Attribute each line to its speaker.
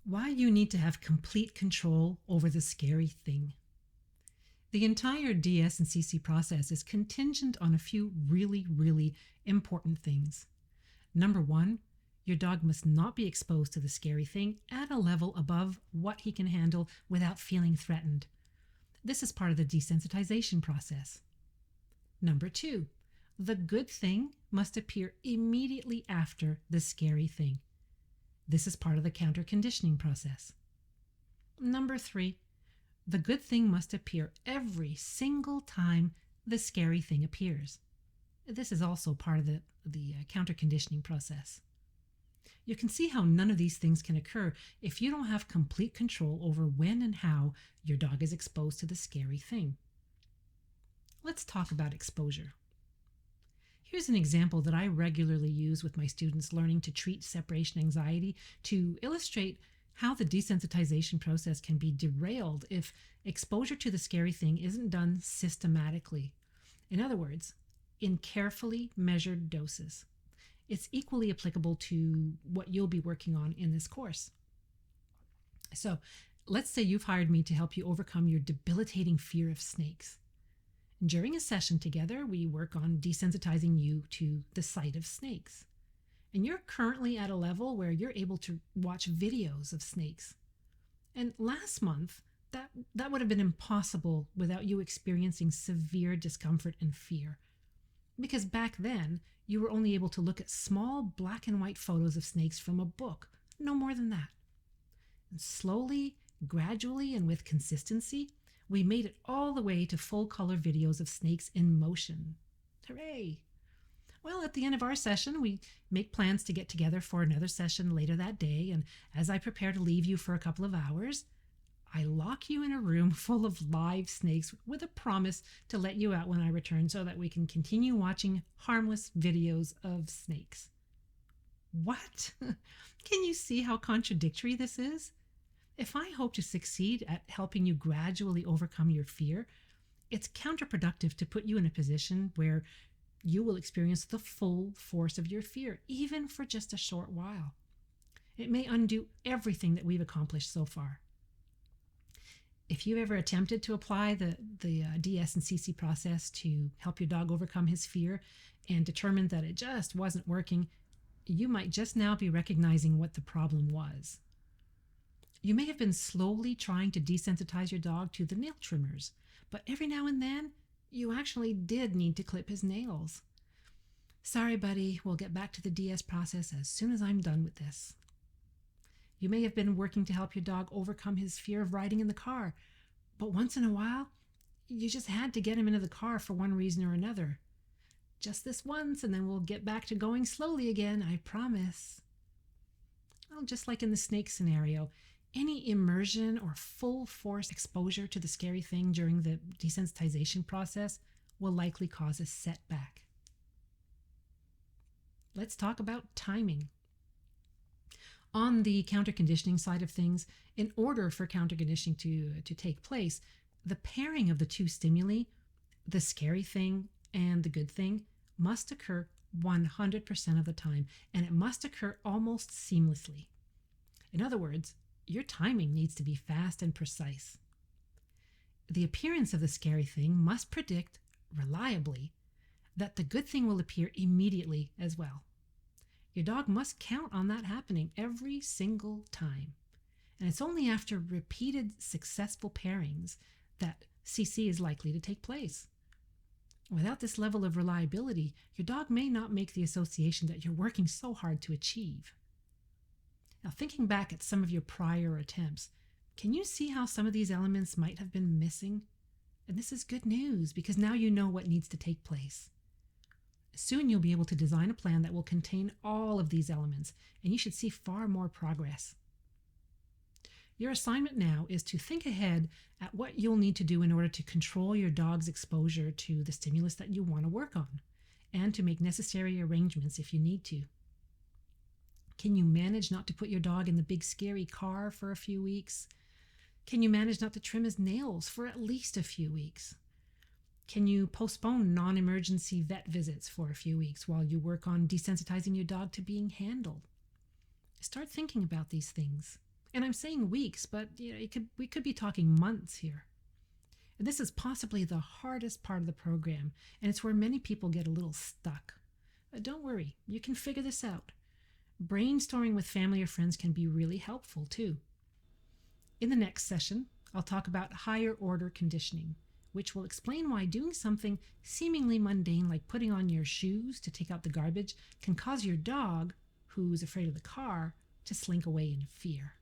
Speaker 1: Why you need to have complete control over the scary thing. The entire DS and CC process is contingent on a few really important things. Number one, your dog must not be exposed to the scary thing at a level above what he can handle without feeling threatened. This is part of the desensitization process. Number two, the good thing must appear immediately after the scary thing. This is part of the counter conditioning process. Number three, the good thing must appear every single time the scary thing appears. This is also part of the counter conditioning process. You can see how none of these things can occur if you don't have complete control over when and how your dog is exposed to the scary thing. Let's talk about exposure. Here's an example that I regularly use with my students learning to treat separation anxiety to illustrate how the desensitization process can be derailed if exposure to the scary thing isn't done systematically. In other words, in carefully measured doses. It's equally applicable to what you'll be working on in this course. So, let's say you've hired me to help you overcome your debilitating fear of snakes. During a session together, we work on desensitizing you to the sight of snakes. And you're currently at a level where you're able to watch videos of snakes. And last month, that would have been impossible without you experiencing severe discomfort and fear. Because back then, you were only able to look at small black and white photos of snakes from a book, no more than that. And slowly, gradually, and with consistency, we made it all the way to full-color videos of snakes in motion. Hooray! Well, at the end of our session, we make plans to get together for another session later that day, and as I prepare to leave you for a couple of hours, I lock you in a room full of live snakes with a promise to let you out when I return so that we can continue watching harmless videos of snakes. What? Can you see how contradictory this is? If I hope to succeed at helping you gradually overcome your fear, it's counterproductive to put you in a position where you will experience the full force of your fear, even for just a short while. It may undo everything that we've accomplished so far. If you've ever attempted to apply the DS and CC process to help your dog overcome his fear and determined that it just wasn't working, you might just now be recognizing what the problem was. You may have been slowly trying to desensitize your dog to the nail trimmers, but every now and then, you actually did need to clip his nails. Sorry, buddy, we'll get back to the DS process as soon as I'm done with this. You may have been working to help your dog overcome his fear of riding in the car, but once in a while, you just had to get him into the car for one reason or another. Just this once, and then we'll get back to going slowly again, I promise. Well, just like in the snake scenario, any immersion or full force exposure to the scary thing during the desensitization process will likely cause a setback. Let's talk about timing. On the counter conditioning side of things, in order for counter conditioning to take place, the pairing of the two stimuli, the scary thing and the good thing, must occur 100% of the time, and it must occur almost seamlessly. In other words, your timing needs to be fast and precise. The appearance of the scary thing must predict reliably that the good thing will appear immediately as well. Your dog must count on that happening every single time. And it's only after repeated successful pairings that CC is likely to take place. Without this level of reliability, your dog may not make the association that you're working so hard to achieve. Now, thinking back at some of your prior attempts, can you see how some of these elements might have been missing? And this is good news because now you know what needs to take place. Soon you'll be able to design a plan that will contain all of these elements, and you should see far more progress. Your assignment now is to think ahead at what you'll need to do in order to control your dog's exposure to the stimulus that you want to work on, and to make necessary arrangements if you need to. Can you manage not to put your dog in the big scary car for a few weeks? Can you manage not to trim his nails for at least a few weeks? Can you postpone non-emergency vet visits for a few weeks while you work on desensitizing your dog to being handled? Start thinking about these things. And I'm saying weeks, but we could be talking months here. And this is possibly the hardest part of the program, and it's where many people get a little stuck. Don't worry, you can figure this out. Brainstorming with family or friends can be really helpful too. In the next session, I'll talk about higher order conditioning, which will explain why doing something seemingly mundane like putting on your shoes to take out the garbage can cause your dog, who's afraid of the car, to slink away in fear.